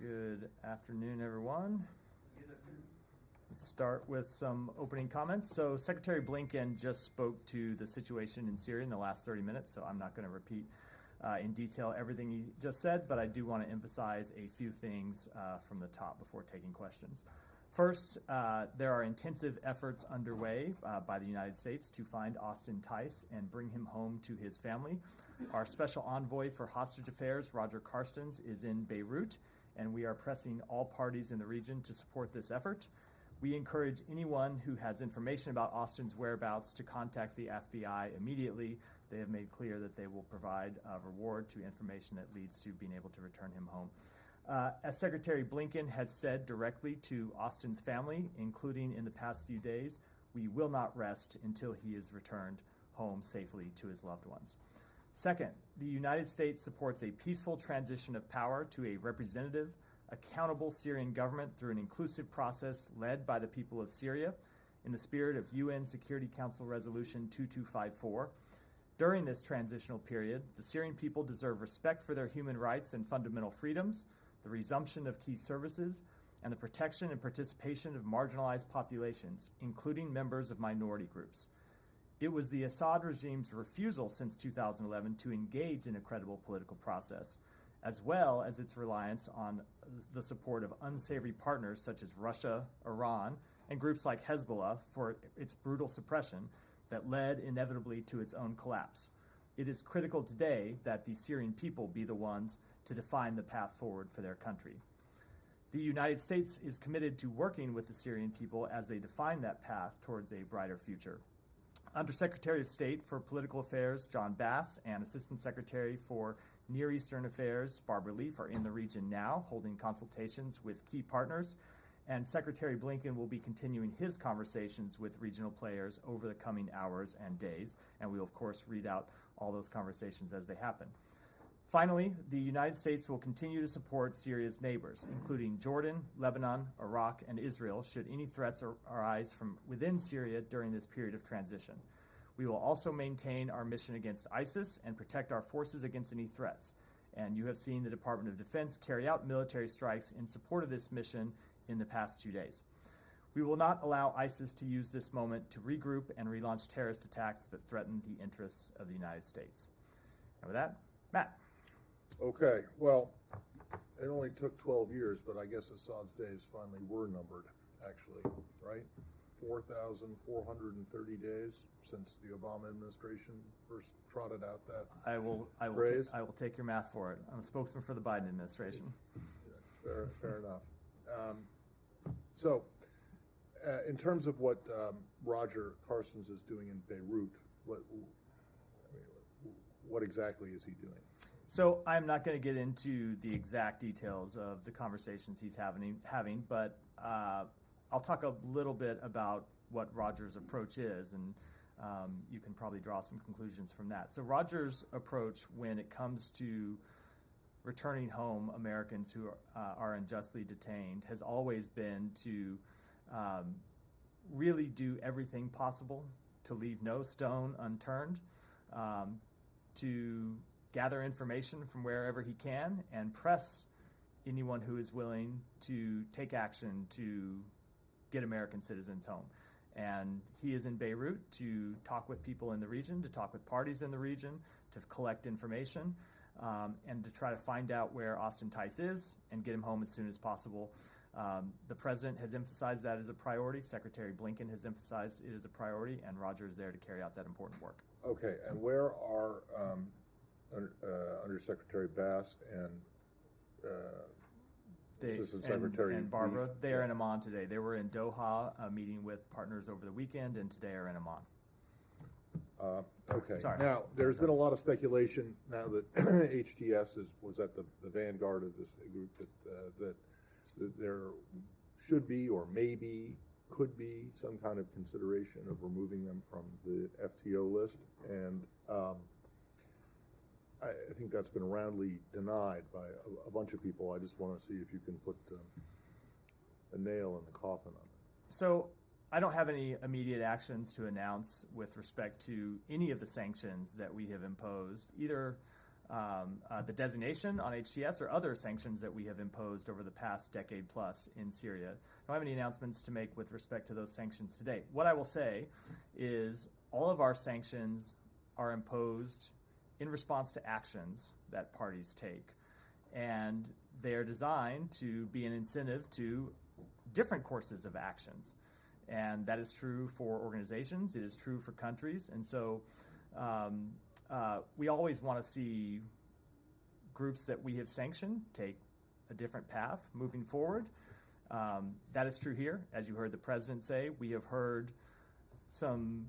Good afternoon, everyone. Let's start with some opening comments. So Secretary Blinken just spoke to the situation in Syria in the last 30 minutes, so I'm not going to repeat in detail everything he just said, but I do want to emphasize a few things from the top before taking questions. First, there are intensive efforts underway by the United States to find Austin Tice and bring him home to his family. Our special envoy for hostage affairs, Roger Carstens, is in Beirut, and we are pressing all parties in the region to support this effort. We encourage anyone who has information about Austin's whereabouts to contact the FBI immediately. They have made clear that they will provide a reward to information that leads to being able to return him home. As Secretary Blinken has said directly to Austin's family, including in the past few days, we will not rest until he is returned home safely to his loved ones. Second, the United States supports a peaceful transition of power to a representative, accountable Syrian government through an inclusive process led by the people of Syria in the spirit of UN Security Council Resolution 2254. During this transitional period, the Syrian people deserve respect for their human rights and fundamental freedoms, the resumption of key services, and the protection and participation of marginalized populations, including members of minority groups. It was the Assad regime's refusal since 2011 to engage in a credible political process, as well as its reliance on the support of unsavory partners such as Russia, Iran, and groups like Hezbollah for its brutal suppression that led inevitably to its own collapse. It is critical today that the Syrian people be the ones to define the path forward for their country. The United States is committed to working with the Syrian people as they define that path towards a brighter future. Undersecretary of State for Political Affairs John Bass and Assistant Secretary for Near Eastern Affairs Barbara Leaf are in the region now, holding consultations with key partners, and Secretary Blinken will be continuing his conversations with regional players over the coming hours and days, and we will, of course, read out all those conversations as they happen. Finally, the United States will continue to support Syria's neighbors, including Jordan, Lebanon, Iraq, and Israel, should any threats arise from within Syria during this period of transition. We will also maintain our mission against ISIS and protect our forces against any threats. And you have seen the Department of Defense carry out military strikes in support of this mission in the past 2 days. We will not allow ISIS to use this moment to regroup and relaunch terrorist attacks that threaten the interests of the United States. And with that, Matt. Okay, well, it only took 12 years, but I guess Assad's days finally were numbered, actually, right? 4,430 days since the Obama administration first trotted out that phrase. I will take your math for it. I'm a spokesman for the Biden administration. Yeah, fair enough. So, in terms of what Roger Carstens is doing in Beirut, what exactly is he doing? So I'm not going to get into the exact details of the conversations he's having, but I'll talk a little bit about what Roger's approach is, and you can probably draw some conclusions from that. So Roger's approach when it comes to returning home Americans who are unjustly detained has always been to really do everything possible to leave no stone unturned, to gather information from wherever he can and press anyone who is willing to take action to get American citizens home. And he is in Beirut to talk with people in the region, to talk with parties in the region, to collect information, and to try to find out where Austin Tice is and get him home as soon as possible. The president has emphasized that as a priority. Secretary Blinken has emphasized it as a priority, and Roger is there to carry out that important work. Okay, and where are Undersecretary Bass and Assistant Secretary and Barbara? Leaf? They are in Amman today. They were in Doha meeting with partners over the weekend, and today are in Amman. Okay. Sorry. Now, there's been a lot of speculation now that HTS was at the vanguard of this group that there should be or maybe could be some kind of consideration of removing them from the FTO list, and I think that's been roundly denied by a bunch of people. I just want to see if you can put a nail in the coffin on it. So I don't have any immediate actions to announce with respect to any of the sanctions that we have imposed, either the designation on HTS or other sanctions that we have imposed over the past decade plus in Syria. I don't have any announcements to make with respect to those sanctions today. What I will say is all of our sanctions are imposed in response to actions that parties take, and they are designed to be an incentive to different courses of actions. And that is true for organizations, it is true for countries, and so we always want to see groups that we have sanctioned take a different path moving forward. That is true here. As you heard the president say, we have heard some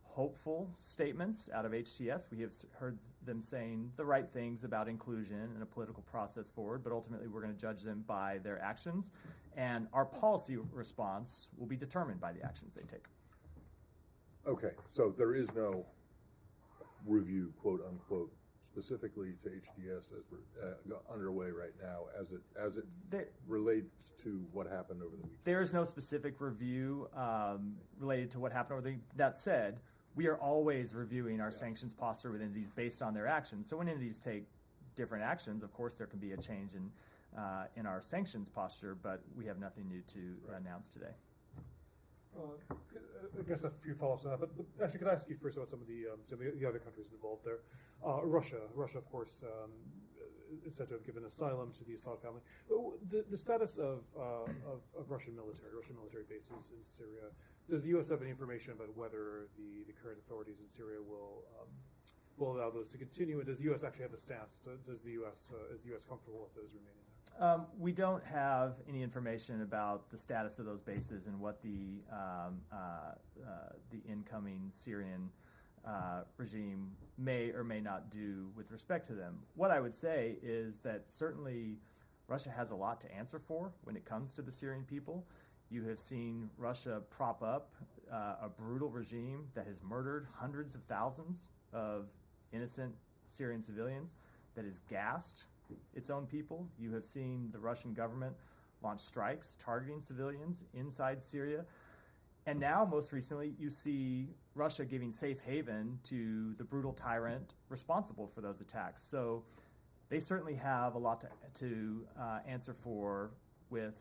hopeful statements out of HTS. We have heard them saying the right things about inclusion and a political process forward, but ultimately we're going to judge them by their actions, and our policy response will be determined by the actions they take. Okay, so there is no review, quote unquote, specifically to HDS as we're underway right now as it relates to what happened over the weekend. There is no specific review related to what happened over the weekend. That said, we are always reviewing our sanctions posture with entities based on their actions. So when entities take different actions, of course there can be a change in our sanctions posture, but we have nothing new to announce today. I guess a few follow-ups on that, but actually, could I ask you first about some of the other countries involved there? Russia, of course, is said to have given asylum to the Assad family. The status of Russian military bases in Syria. Does the U.S. have any information about whether the current authorities in Syria will allow those to continue? And does the U.S. actually have a stance? Is the U.S. comfortable with those remaining there? We don't have any information about the status of those bases and what the incoming Syrian regime may or may not do with respect to them. What I would say is that certainly Russia has a lot to answer for when it comes to the Syrian people. You have seen Russia prop up a brutal regime that has murdered hundreds of thousands of innocent Syrian civilians, that has gassed its own people. You have seen the Russian government launch strikes targeting civilians inside Syria. And now, most recently, you see Russia giving safe haven to the brutal tyrant responsible for those attacks. So they certainly have a lot to answer for with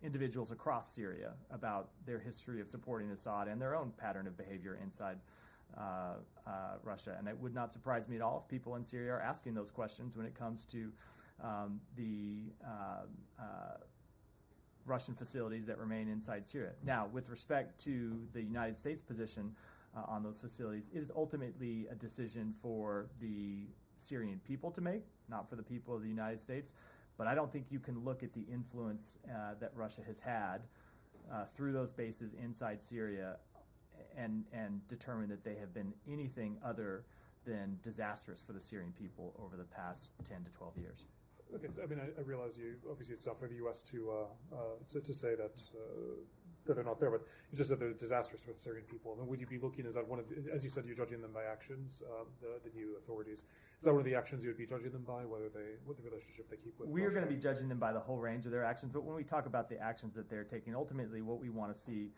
individuals across Syria about their history of supporting Assad and their own pattern of behavior inside Russia. And it would not surprise me at all if people in Syria are asking those questions when it comes to the Russian facilities that remain inside Syria. Now, with respect to the United States position on those facilities, it is ultimately a decision for the Syrian people to make, not for the people of the United States. But I don't think you can look at the influence that Russia has had through those bases inside Syria and determine that they have been anything other than disastrous for the Syrian people over the past 10 to 12 years. Okay, so I mean, I realize obviously it's tough for the U.S. to say that they're not there, but you just said they're disastrous for the Syrian people. I mean, would you be looking, is that one of, as you said, you're judging them by actions, the new authorities. Is that one of the actions you would be judging them by, what the relationship they keep with We Russia? are going to be judging them by the whole range of their actions, but when we talk about the actions that they're taking, ultimately what we want to see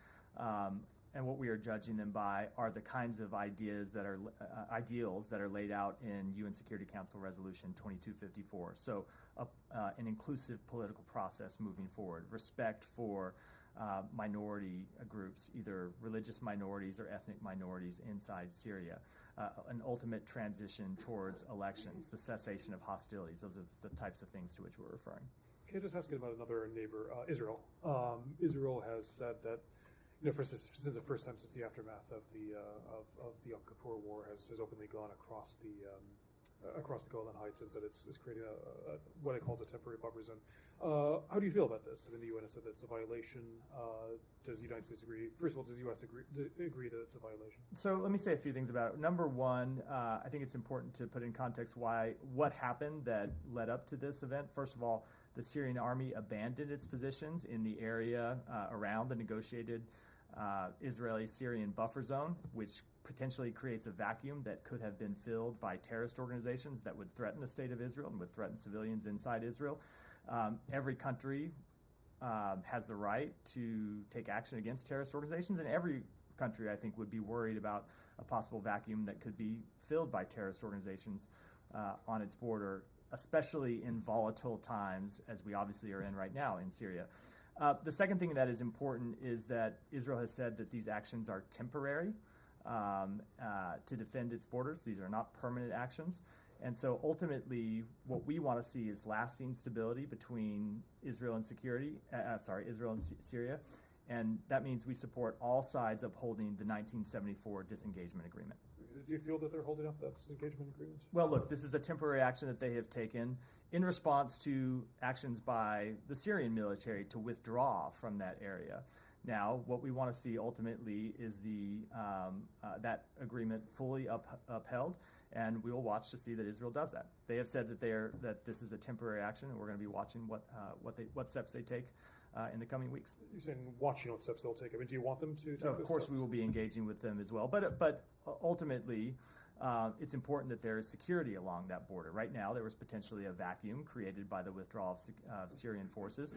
and what we are judging them by are the kinds of ideas that are ideals that are laid out in UN Security Council Resolution 2254. So an inclusive political process moving forward, respect for minority groups, either religious minorities or ethnic minorities inside Syria, an ultimate transition towards elections, the cessation of hostilities. Those are the types of things to which we're referring. Can I just ask you about another neighbor, Israel? Israel has said that, since the first time since the aftermath of the Yom Kippur War has openly gone across the Golan Heights and said it's creating what it calls a temporary buffer zone. How do you feel about this? I mean, the UN has said that it's a violation. Does the United States agree? First of all, does the U.S. agree that it's a violation? So let me say a few things about it. Number one, I think it's important to put in context what happened that led up to this event. First of all, the Syrian army abandoned its positions in the area around the negotiated Israeli-Syrian buffer zone, which potentially creates a vacuum that could have been filled by terrorist organizations that would threaten the state of Israel and would threaten civilians inside Israel. Every country has the right to take action against terrorist organizations, and every country, I think, would be worried about a possible vacuum that could be filled by terrorist organizations on its border, especially in volatile times, as we obviously are in right now in Syria. The second thing that is important is that Israel has said that these actions are temporary to defend its borders. These are not permanent actions. And so ultimately, what we want to see is lasting stability between Israel and Israel and Syria. And that means we support all sides upholding the 1974 disengagement agreement. Do you feel that they're holding up that disengagement agreement? Well, look, this is a temporary action that they have taken in response to actions by the Syrian military to withdraw from that area. Now, what we want to see ultimately is that agreement fully upheld, and we will watch to see that Israel does that. They have said that this is a temporary action, and we're going to be watching what steps they take in the coming weeks. You're saying watching what steps they'll take. I mean, do you want them to take So, of those course, steps? we will be engaging with them as well. But ultimately, it's important that there is security along that border. Right now, there was potentially a vacuum created by the withdrawal of Syrian forces.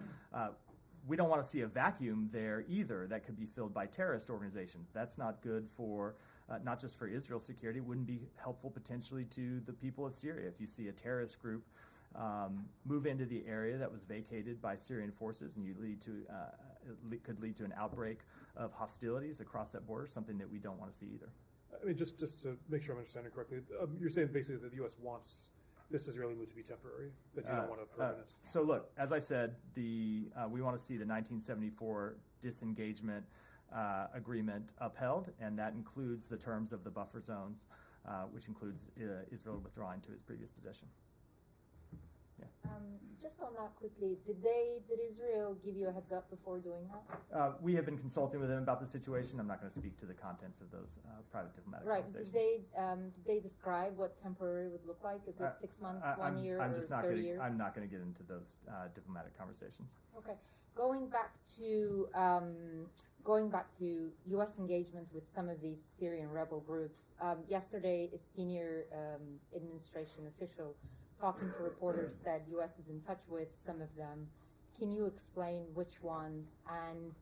We don't want to see a vacuum there either that could be filled by terrorist organizations. That's not good for, not just for Israel's security. It wouldn't be helpful potentially to the people of Syria. If you see a terrorist group move into the area that was vacated by Syrian forces, and it could lead to an outbreak of hostilities across that border, something that we don't want to see either. I mean, just to make sure I'm understanding correctly, you're saying basically that the U.S. wants this Israeli move to be temporary, that you don't want a permanent. So look, as I said, we want to see the 1974 disengagement agreement upheld, and that includes the terms of the buffer zones, which includes Israel withdrawing to its previous possession. Just on that quickly, did Israel give you a heads up before doing that? We have been consulting with them about the situation. I'm not going to speak to the contents of those private diplomatic conversations. Did they describe what temporary would look like? Is it 6 months, 1 year, or 30 years? I'm not going to get into those diplomatic conversations. Okay. Going back to U.S. engagement with some of these Syrian rebel groups. Yesterday, a senior administration official talking to reporters said U.S. is in touch with some of them. Can you explain which ones? And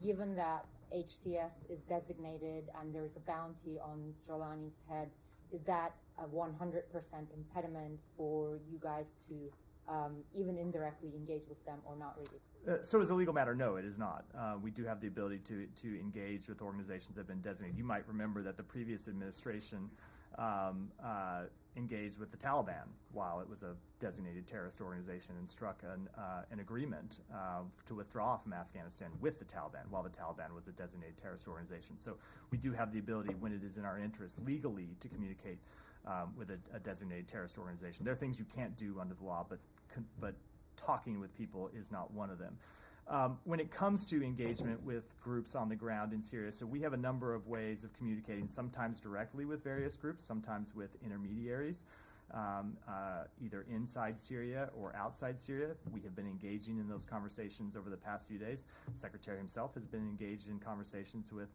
given that HTS is designated and there is a bounty on Jolani's head, is that a 100% impediment for you guys to even indirectly engage with them, or not really? So as a legal matter, no, it is not. We do have the ability to engage with organizations that have been designated. You might remember that the previous administration engaged with the Taliban while it was a designated terrorist organization and struck an agreement to withdraw from Afghanistan with the Taliban while the Taliban was a designated terrorist organization. So we do have the ability, when it is in our interest legally, to communicate with a designated terrorist organization. There are things you can't do under the law, but talking with people is not one of them. When it comes to engagement with groups on the ground in Syria, so we have a number of ways of communicating, sometimes directly with various groups, sometimes with intermediaries, either inside Syria or outside Syria. We have been engaging in those conversations over the past few days. The Secretary himself has been engaged in conversations with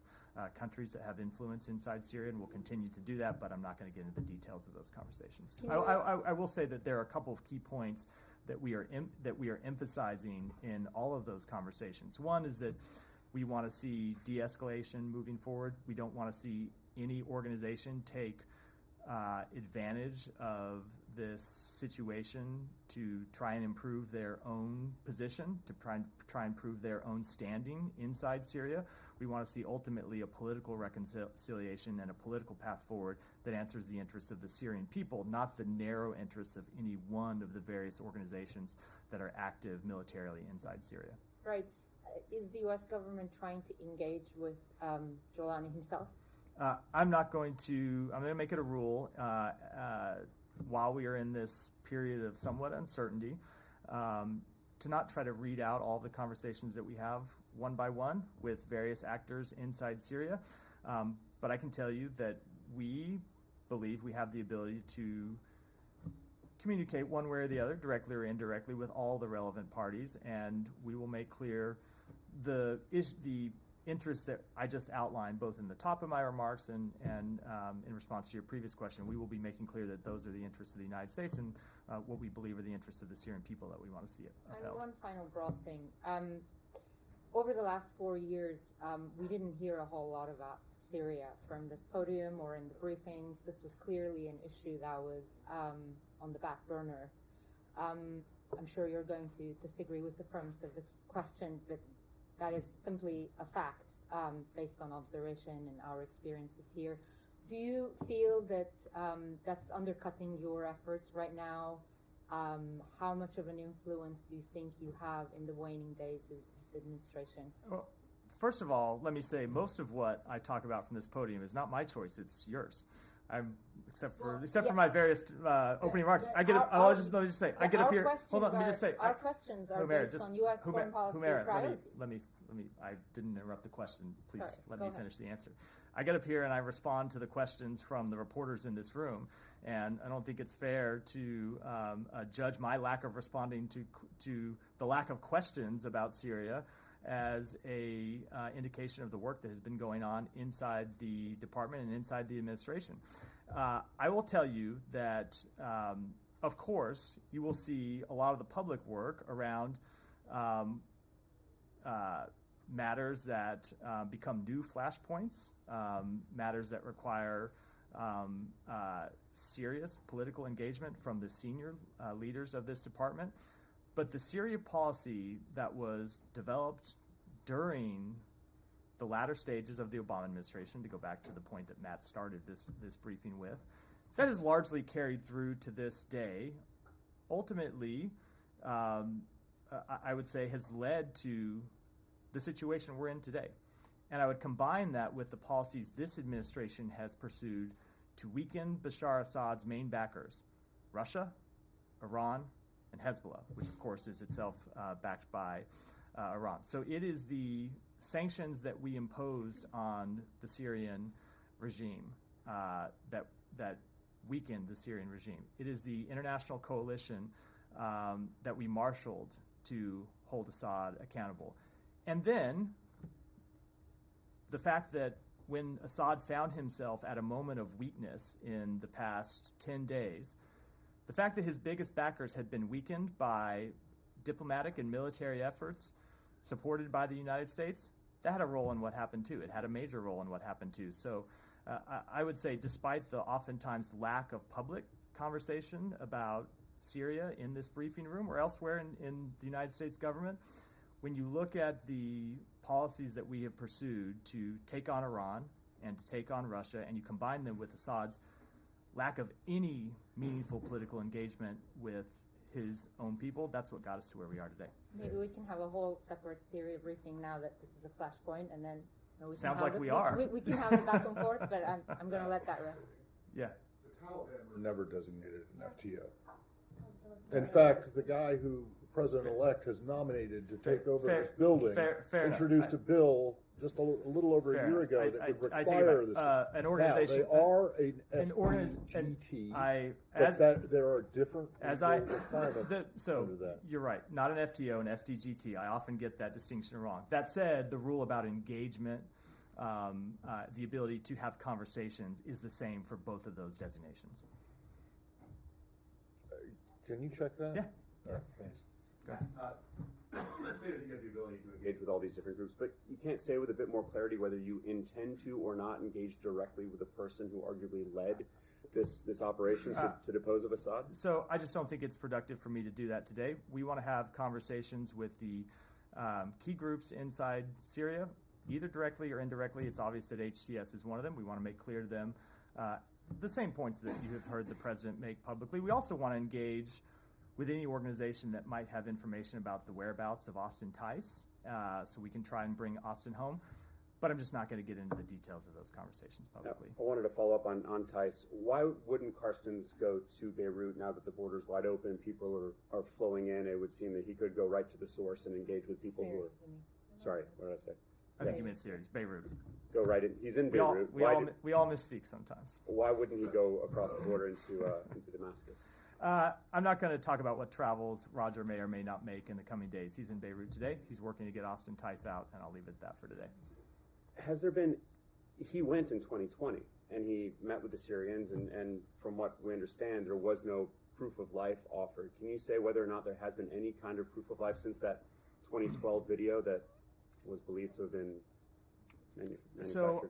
countries that have influence inside Syria, and will continue to do that, but I'm not going to get into the details of those conversations. I will say that there are a couple of key points that we are emphasizing in all of those conversations. One is that we want to see de-escalation moving forward. We don't want to see any organization take advantage of this situation to try and improve their own position, to try and prove their own standing inside Syria. We want to see ultimately a political reconciliation and a political path forward that answers the interests of the Syrian people, not the narrow interests of any one of the various organizations that are active militarily inside Syria. Right. Is the U.S. government trying to engage with Jolani himself? I'm going to make it a rule while we are in this period of somewhat uncertainty to not try to read out all the conversations that we have one by one with various actors inside Syria. But I can tell you that we believe we have the ability to communicate one way or the other, directly or indirectly, with all the relevant parties, and we will make clear the interests that I just outlined, both in the top of my remarks and in response to your previous question. We will be making clear that those are the interests of the United States and what we believe are the interests of the Syrian people that we want to see upheld. And one final broad thing. over the last 4 years, we didn't hear a whole lot about Syria from this podium or in the briefings. This was clearly an issue that was on the back burner. I'm sure you're going to disagree with the premise of this question, but that is simply a fact based on observation and our experiences here. Do you feel that that's undercutting your efforts right now? How much of an influence do you think you have in the waning days of this administration? Well, first of all, let me say most of what I talk about from this podium is not my choice; it's yours. Except for my various opening remarks. I get. Let me just say. I get up here. Hold on. Let me just say. Our questions are based on U.S. foreign policy priorities. Let me. I didn't interrupt the question. Please let me finish the answer. I get up here and I respond to the questions from the reporters in this room, and I don't think it's fair to judge my lack of responding to the lack of questions about Syria as a indication of the work that has been going on inside the department and inside the administration. I will tell you that, of course, you will see a lot of the public work around matters that become new flashpoints, matters that require serious political engagement from the senior leaders of this department. But the Syria policy that was developed during the latter stages of the Obama administration, to go back to the point that Matt started this briefing with, that is largely carried through to this day. Ultimately, I would say has led to the situation we're in today. And I would combine that with the policies this administration has pursued to weaken Bashar Assad's main backers, Russia, Iran, and Hezbollah, which of course is itself backed by Iran. So it is the sanctions that we imposed on the Syrian regime that weakened the Syrian regime. It is the international coalition that we marshaled to hold Assad accountable. And then the fact that when Assad found himself at a moment of weakness in the past 10 days, the fact that his biggest backers had been weakened by diplomatic and military efforts supported by the United States, that had a role in what happened too. It had a major role in what happened too. So I would say despite the oftentimes lack of public conversation about Syria in this briefing room or elsewhere in the United States government, when you look at the policies that we have pursued to take on Iran and to take on Russia, and you combine them with Assad's lack of any meaningful political engagement with his own people, that's what got us to where we are today. Maybe we can have a whole separate Syria briefing now that this is a flashpoint, and then we Sounds can like we are. We can have it back and forth, but I'm going to let that rest. Yeah. The Taliban were never designated an FTO. In fact, the guy who President-elect has nominated to take over this building introduced a bill just a little over a year ago that would require this. An organization. Now, they are an SDGT, but there are different requirements under that. You're right, not an FTO, an SDGT. I often get that distinction wrong. That said, the rule about engagement, the ability to have conversations, is the same for both of those designations. Can you check that? Yeah. All right, thanks. It's clear that you have the ability to engage with all these different groups, but you can't say with a bit more clarity whether you intend to or not engage directly with the person who arguably led this operation to depose of Assad? So I just don't think it's productive for me to do that today. We want to have conversations with the key groups inside Syria, either directly or indirectly. It's obvious that HTS is one of them. We want to make clear to them the same points that you have heard the president make publicly. We also want to engage with any organization that might have information about the whereabouts of Austin Tice, so we can try and bring Austin home. But I'm just not going to get into the details of those conversations publicly. Now, I wanted to follow up on Tice. Why wouldn't Carstens go to Beirut now that the border's wide open, people are flowing in? It would seem that he could go right to the source and engage with people who are... Sorry, what did I say? I think you meant Syria, Beirut. Go right in. He's in Beirut. We all misspeak sometimes. Why wouldn't he go across the border into Damascus? I'm not going to talk about what travels Roger may or may not make in the coming days. He's in Beirut today. He's working to get Austin Tice out, and I'll leave it at that for today. Has there been, he went in 2020, and he met with the Syrians, and from what we understand, there was no proof of life offered. Can you say whether or not there has been any kind of proof of life since that 2012 video that was believed to have been manufactured? So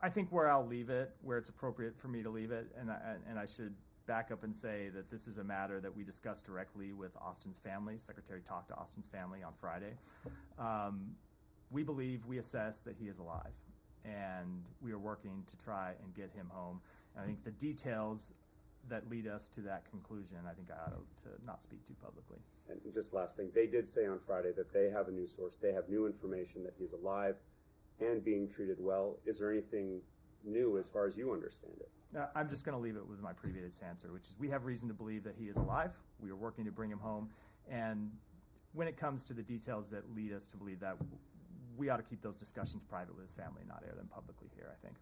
I think where I'll leave it, where it's appropriate for me to leave it, and I should back up and say that this is a matter that we discussed directly with Austin's family. Secretary talked to Austin's family on Friday. We assess that he is alive, and we are working to try and get him home. And I think the details that lead us to that conclusion, I think I ought to not speak to publicly. And just last thing, they did say on Friday that they have a new source. They have new information that he's alive and being treated well. Is there anything new as far as you understand it? I'm just going to leave it with my previous answer, which is we have reason to believe that he is alive. We are working to bring him home. And when it comes to the details that lead us to believe that, we ought to keep those discussions private with his family, not air them publicly here, I think.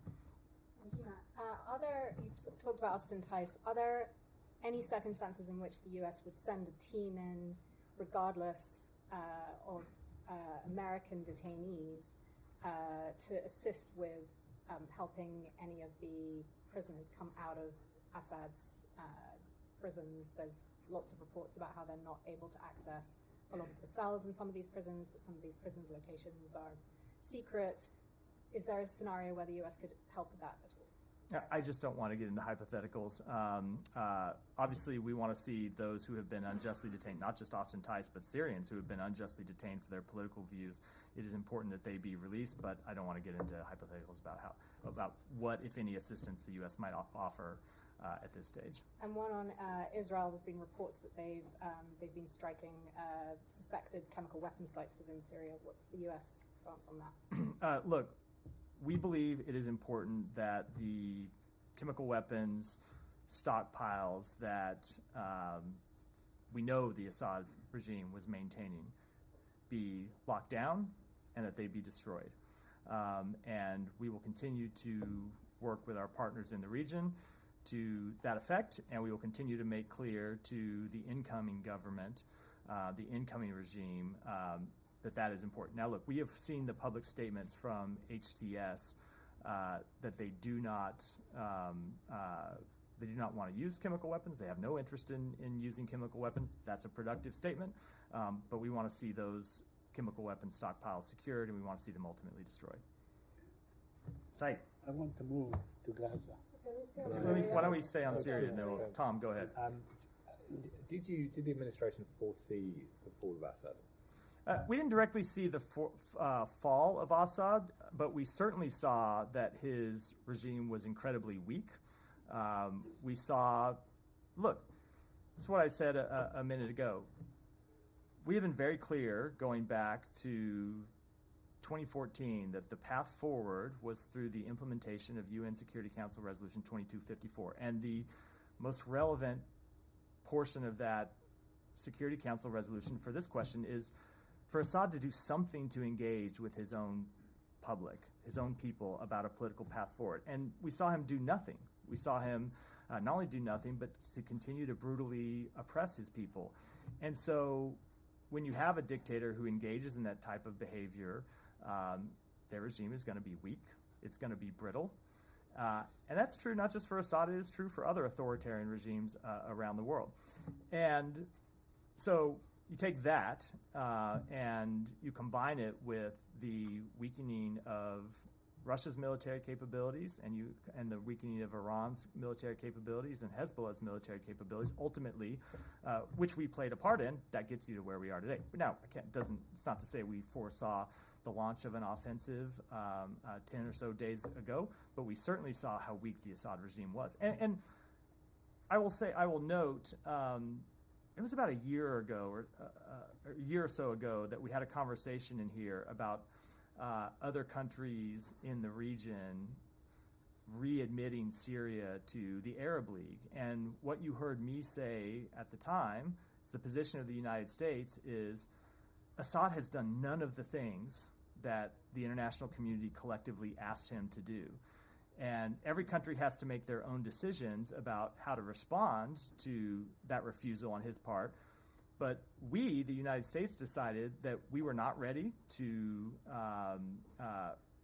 Thank you, Matt. You talked about Austin Tice. Are there any circumstances in which the U.S. would send a team in, regardless of American detainees, to assist with helping any of the prisoners come out of Assad's prisons? There's lots of reports about how they're not able to access a lot of the cells in some of these prisons, that some of these prisons' locations are secret. Is there a scenario where the U.S. could help with that at all? I just don't want to get into hypotheticals. Obviously, we want to see those who have been unjustly detained, not just Austin Tice, but Syrians who have been unjustly detained for their political views. It is important that they be released, but I don't want to get into hypotheticals about what, if any, assistance the U.S. might offer at this stage. And one on Israel, there's been reports that they've been striking suspected chemical weapon sites within Syria. What's the U.S. stance on that? Look, we believe it is important that the chemical weapons stockpiles that we know the Assad regime was maintaining be locked down and that they be destroyed. And we will continue to work with our partners in the region to that effect, and we will continue to make clear to the incoming government, the incoming regime, that is important. Now, look, we have seen the public statements from HTS that they do not want to use chemical weapons. They have no interest in using chemical weapons. That's a productive statement, but we want to see those chemical weapon stockpiles secured, and we want to see them ultimately destroyed. Said. I want to move to Gaza. Why don't we stay on Syria? No, Tom, go ahead. Did the administration foresee the fall of Assad? We didn't directly see the fall of Assad, but we certainly saw that his regime was incredibly weak. We saw, look, this is what I said a minute ago. We have been very clear going back to 2014 that the path forward was through the implementation of UN Security Council Resolution 2254. And the most relevant portion of that Security Council resolution for this question is for Assad to do something to engage with his own public, his own people, about a political path forward. And we saw him do nothing. We saw him not only do nothing, but to continue to brutally oppress his people. And so when you have a dictator who engages in that type of behavior, their regime is going to be weak. It's going to be brittle. And that's true not just for Assad, it is true for other authoritarian regimes around the world. And so you take that and you combine it with the weakening of Russia's military capabilities and the weakening of Iran's military capabilities and Hezbollah's military capabilities, ultimately, which we played a part in, that gets you to where we are today. But now, it's not to say we foresaw the launch of an offensive 10 or so days ago, but we certainly saw how weak the Assad regime was. And I will note, it was about a year ago, or a year or so ago, that we had a conversation in here about other countries in the region readmitting Syria to the Arab League. And what you heard me say at the time is the position of the United States is Assad has done none of the things that the international community collectively asked him to do. And every country has to make their own decisions about how to respond to that refusal on his part. But we, the United States, decided that we were not ready to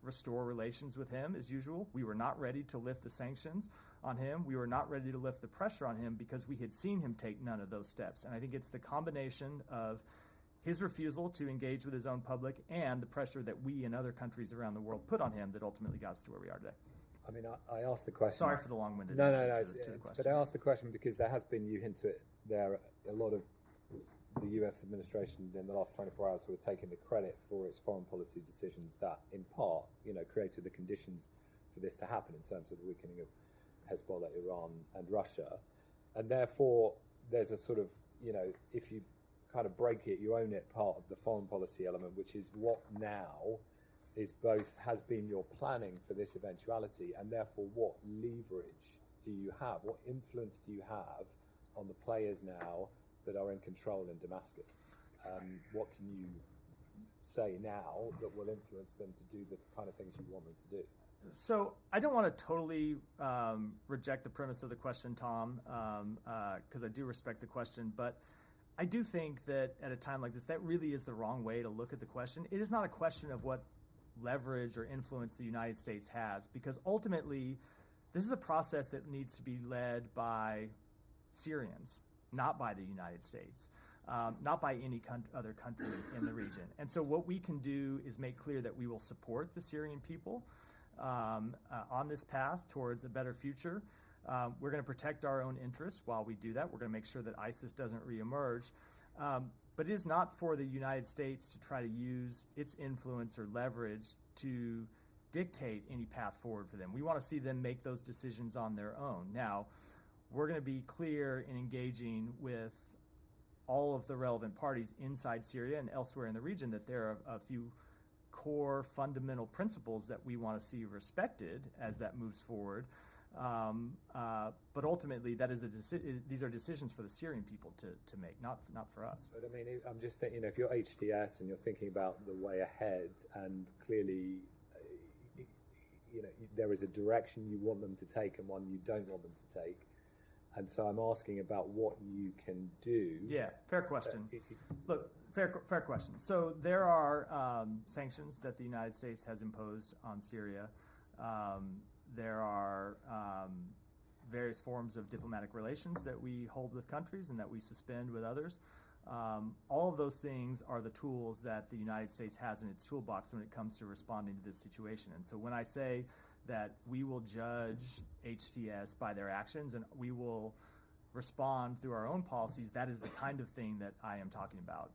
restore relations with him as usual. We were not ready to lift the sanctions on him. We were not ready to lift the pressure on him because we had seen him take none of those steps. And I think it's the combination of his refusal to engage with his own public and the pressure that we and other countries around the world put on him that ultimately got us to where we are today. I mean, I asked the question. Sorry for the long-winded No, answer to the question. But I asked the question because there has been, you hint to it, there a lot of the US administration in the last 24 hours who are taking the credit for its foreign policy decisions that, in part, created the conditions for this to happen in terms of the weakening of Hezbollah, Iran, and Russia. And therefore, there's a sort of, if you kind of break it, you own it, part of the foreign policy element, which is what now is both has been your planning for this eventuality, and therefore what leverage do you have, what influence do you have on the players now that are in control in Damascus? What can you say now that will influence them to do the kind of things you want them to do? So I don't want to totally reject the premise of the question, Tom, because I do respect the question, but I do think that at a time like this, that really is the wrong way to look at the question. It is not a question of what leverage or influence the United States has, because ultimately this is a process that needs to be led by Syrians, not by the United States, not by any other country in the region. And so what we can do is make clear that we will support the Syrian people on this path towards a better future. We're going to protect our own interests while we do that. We're going to make sure that ISIS doesn't reemerge. But it is not for the United States to try to use its influence or leverage to dictate any path forward for them. We want to see them make those decisions on their own. Now, we're going to be clear in engaging with all of the relevant parties inside Syria and elsewhere in the region that there are a few core fundamental principles that we want to see respected as that moves forward. But ultimately, that is these are decisions for the Syrian people to make, not for us. But I mean, I'm just thinking, if you're HTS and you're thinking about the way ahead, and clearly, there is a direction you want them to take and one you don't want them to take. And so I'm asking about what you can do. Yeah, fair question. Look, fair question. So there are sanctions that the United States has imposed on Syria. There are various forms of diplomatic relations that we hold with countries and that we suspend with others. All of those things are the tools that the United States has in its toolbox when it comes to responding to this situation. And so when I say that we will judge HTS by their actions and we will respond through our own policies, that is the kind of thing that I am talking about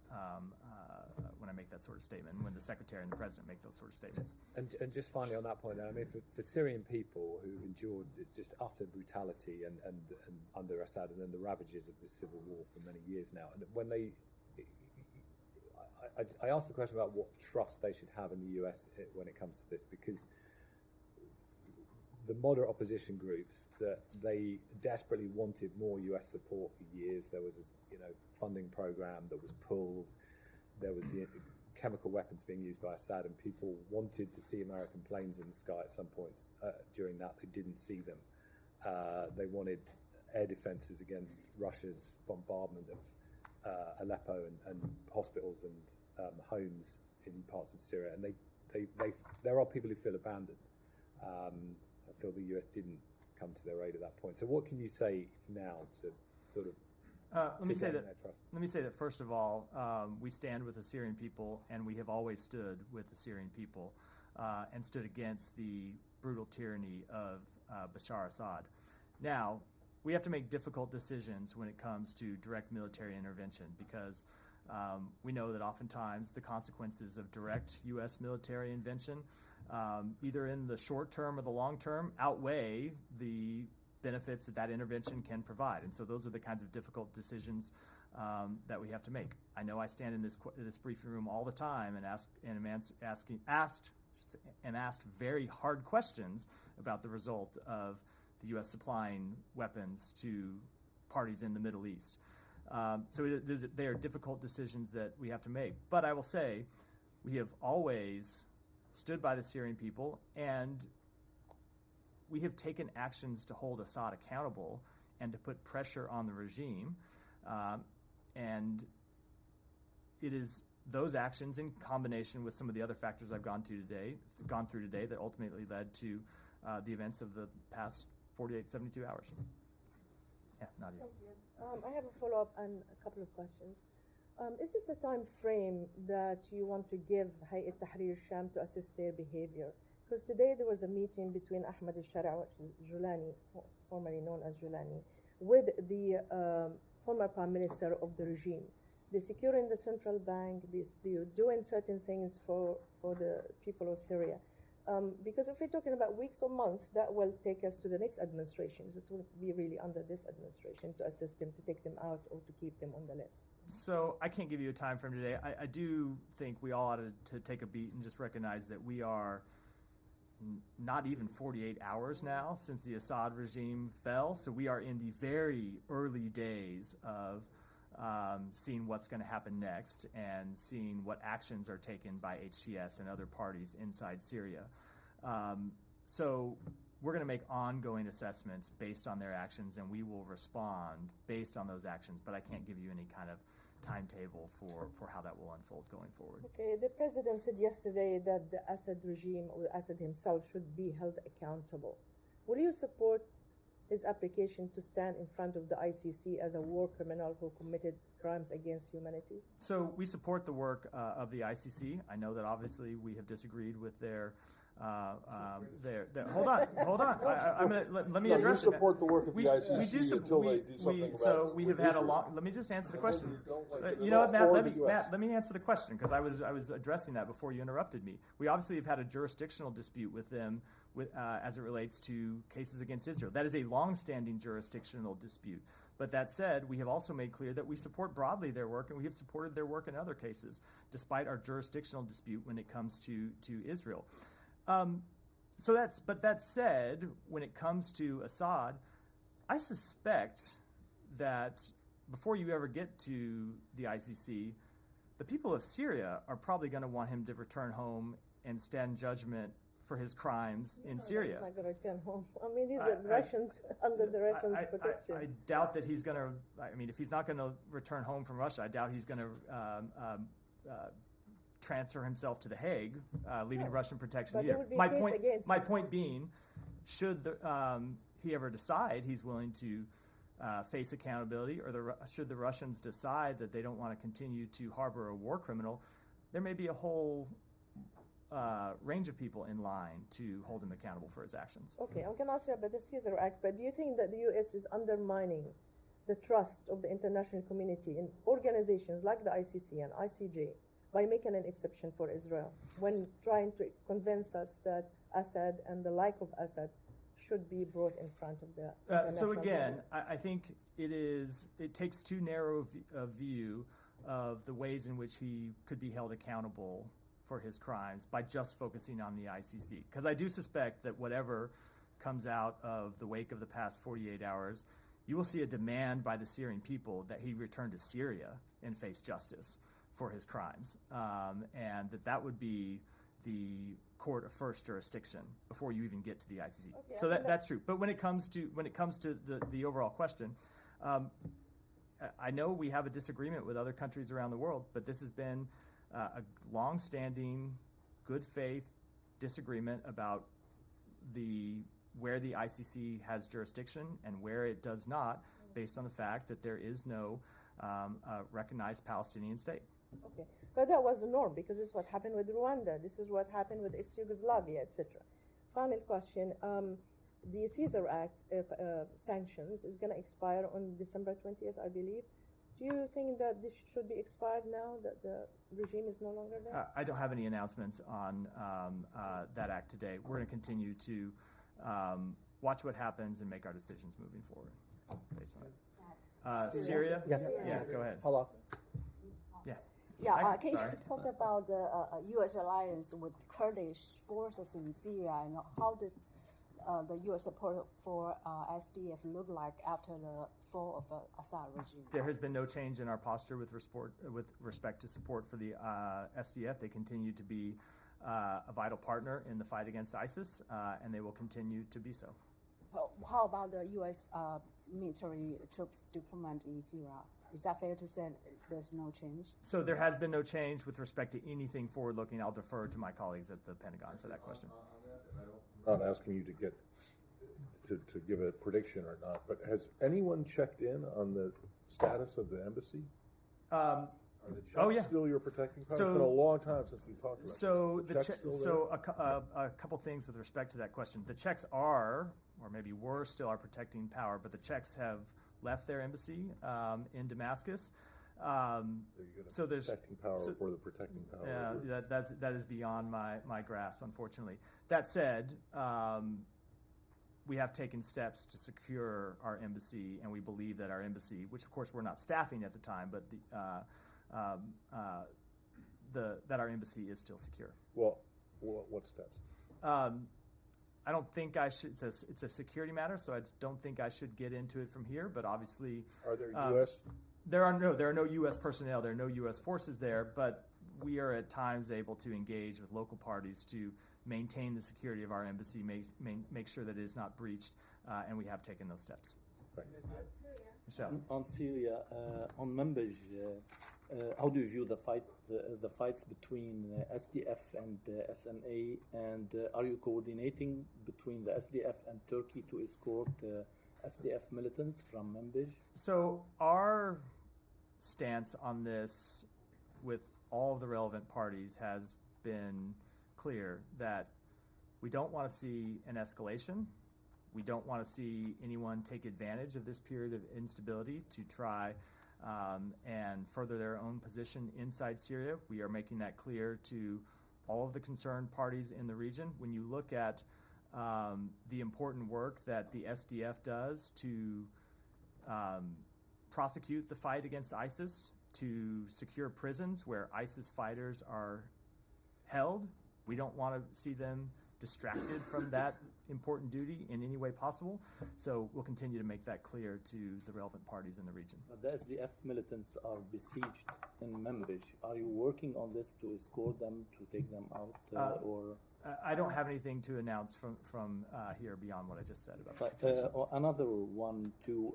when I make that sort of statement, when the Secretary and the President make those sort of statements. And just finally on that point, I mean, for Syrian people who endured it's just utter brutality and under Assad and then the ravages of this civil war for many years now, and when they, I asked the question about what trust they should have in the US when it comes to this, because the moderate opposition groups, that they desperately wanted more US support for years. There was a funding program that was pulled. There was the chemical weapons being used by Assad, and people wanted to see American planes in the sky at some points during that. They didn't see them. They wanted air defenses against Russia's bombardment of Aleppo and hospitals and homes in parts of Syria. And there are people who feel abandoned. I feel the US didn't come to their aid at that point. So what can you say now to sort of let me say that first of all, we stand with the Syrian people, and we have always stood with the Syrian people and stood against the brutal tyranny of Bashar Assad. Now, we have to make difficult decisions when it comes to direct military intervention, because we know that oftentimes the consequences of direct U.S. military intervention, either in the short term or the long term, outweigh the benefits that intervention can provide. And so those are the kinds of difficult decisions that we have to make. I know I stand in this briefing room all the time and am asked very hard questions about the result of the U.S. supplying weapons to parties in the Middle East. So they are difficult decisions that we have to make. But I will say we have always stood by the Syrian people, and we have taken actions to hold Assad accountable and to put pressure on the regime. And it is those actions in combination with some of the other factors I've gone through today that ultimately led to the events of the past 48, 72 hours. Yeah, Nadia. Thank you. I have a follow-up and a couple of questions. Is this a time frame that you want to give Hayat Tahrir Sham to assess their behavior? Because today there was a meeting between Ahmad al-Shara, Julani, formerly known as Julani, with the former prime minister of the regime. They're securing the central bank, they're doing certain things for the people of Syria. Because if we're talking about weeks or months, that will take us to the next administration. So it will be really under this administration to assist them, to take them out, or to keep them on the list. So I can't give you a time frame today. I do think we all ought to take a beat and just recognize that we are not even 48 hours now since the Assad regime fell. So we are in the very early days of seeing what's going to happen next and seeing what actions are taken by HTS and other parties inside Syria. So we're going to make ongoing assessments based on their actions, and we will respond based on those actions, but I can't give you any kind of timetable for how that will unfold going forward. Okay, the president said yesterday that the Assad regime, or Assad himself, should be held accountable. Will you support his application to stand in front of the ICC as a war criminal who committed crimes against humanity? So we support the work of the ICC. I know that obviously we have disagreed with their hold on. I'm gonna let me address it. You support the work of the ICC until they do something about it. So we have had a long. Let me just answer the question. You know what, Matt? Let me answer the question, because I was addressing that before you interrupted me. We obviously have had a jurisdictional dispute with them, as it relates to cases against Israel. That is a long-standing jurisdictional dispute. But that said, we have also made clear that we support broadly their work, and we have supported their work in other cases, despite our jurisdictional dispute when it comes to Israel. But that said, when it comes to Assad, I suspect that before you ever get to the ICC, the people of Syria are probably going to want him to return home and stand judgment for his crimes in Syria. He's not going to return home. I mean, these are Russians under the Russians' protection. I doubt that he's going to. I mean, if he's not going to return home from Russia, I doubt he's going to transfer himself to The Hague, leaving Russian protection But either. There My point being, should he ever decide he's willing to face accountability, or should the Russians decide that they don't want to continue to harbor a war criminal, there may be a whole range of people in line to hold him accountable for his actions. Okay, I'm going to ask you about the Caesar Act, but do you think that the U.S. is undermining the trust of the international community in organizations like the ICC and ICJ by making an exception for Israel when trying to convince us that Assad and the like of Assad should be brought in front of the So again, I think it takes too narrow a view of the ways in which he could be held accountable for his crimes by just focusing on the ICC. Because I do suspect that whatever comes out of the wake of the past 48 hours, you will see a demand by the Syrian people that he return to Syria and face justice for his crimes, and that would be the court of first jurisdiction before you even get to the ICC. Okay, so that's true. But when it comes to the overall question, I know we have a disagreement with other countries around the world, but this has been a long-standing, good faith disagreement about where the ICC has jurisdiction and where it does not, based on the fact that there is no recognized Palestinian state. Okay, but that was the norm, because this is what happened with Rwanda, this is what happened with ex-Yugoslavia, etc. Final question, the Caesar Act sanctions is going to expire on December 20th, I believe. Do you think that this should be expired now, that the regime is no longer there? I don't have any announcements on that act today. We're going to continue to watch what happens and make our decisions moving forward based on it. Syria? Yes. Yeah, go ahead. Hello. Yeah, can you talk about the U.S. alliance with Kurdish forces in Syria, and how does the U.S. support for SDF look like after the fall of the Assad regime? There has been no change in our posture with respect to support for the SDF. They continue to be a vital partner in the fight against ISIS, and they will continue to be so. How about the U.S. Military troops deployment in Syria? Is that fair to say there's no change? So there has been no change with respect to anything forward-looking. I'll defer to my colleagues at the Pentagon for that question. I'm not asking you to get to give a prediction or not, but has anyone checked in on the status of the embassy? Are the checks Oh, yeah. still your protecting power? So- It's been a long time since we talked about So this. the checks still there? so a couple things with respect to that question. The checks are, or maybe were still our protecting power, but the checks have left their embassy in Damascus. There you go, the so there's- protecting power so- for the protecting power. Yeah, that is beyond my grasp, unfortunately. That said, we have taken steps to secure our embassy, and we believe that our embassy, which of course we're not staffing at the time, but that our embassy is still secure. Well, what steps? I don't think I should. It's a security matter, so I don't think I should get into it from here. But obviously, Are there U.S. there are no U.S. personnel. There are no U.S. forces there. But we are at times able to engage with local parties to maintain the security of our embassy, make sure that it is not breached, and we have taken those steps. Right. Michelle. On Syria, on Manbij, how do you view the fights between SDF and SNA, and are you coordinating between the SDF and Turkey to escort SDF militants from Manbij? So our stance on this with all of the relevant parties has been clear that we don't want to see an escalation. We don't want to see anyone take advantage of this period of instability to try and further their own position inside Syria. We are making that clear to all of the concerned parties in the region. When you look at the important work that the SDF does to prosecute the fight against ISIS, to secure prisons where ISIS fighters are held, we don't want to see them distracted from that important duty in any way possible. So we'll continue to make that clear to the relevant parties in the region. But the SDF militants are besieged in Manbij. Are you working on this to escort them, to take them out, or? I don't have anything to announce from here beyond what I just said about the But, situation. another one too.